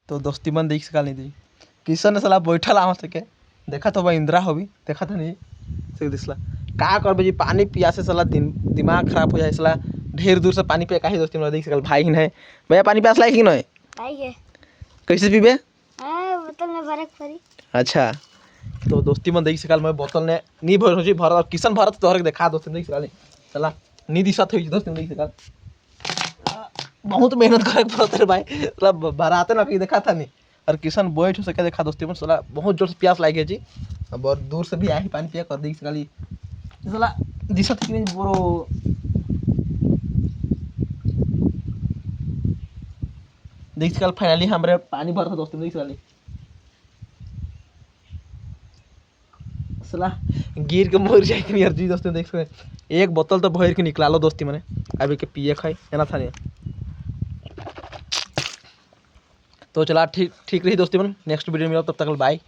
तो दोस्ती मन देख सका नहीं दी किशन साला बैठल आम सके देखा तो भाई इंदिरा होगी देखा तो नहीं से दिसला का करबे जी पानी पिया से साला दिमाग खराब हो जाए साला ढेर दूर से पानी पिया काहे दोस्ती मन देख सकल भाई नहीं भैया पानी प्यास लायक ही नहीं भाई के कैसे पीबे बोतल में भरक पड़ी। अच्छा तो दोस्ती मन देख सकल मैं बोतल ने नी भर हो जी भर और किशन भरत तोहर के देखा दोस्ती देख सकल साला नी दिशत होई दोस्ती देख सकल बहुत मेहनत करे पड़त रे भाई साला भराते ना फिर देखा था नहीं और किशन बैठ हो सके देखा दोस्ती मन साला बहुत जोर से प्यास लाग गई जी अब और दूर से भी आई पानी पिया कर देख सकल साला दिशत कि नहीं बोरो देख सकल फाइनली हमरे पानी भर था दोस्तों देख सकल साला गिर के मर जाए कि यार जी दोस्तों देख सकल एक बोतल तो भर के निकला लो दोस्ती मने अभी के पिए खाई है ना था नहीं तो चला ठीक रही दोस्ती मन नेक्स्ट वीडियो में तब तक बाय।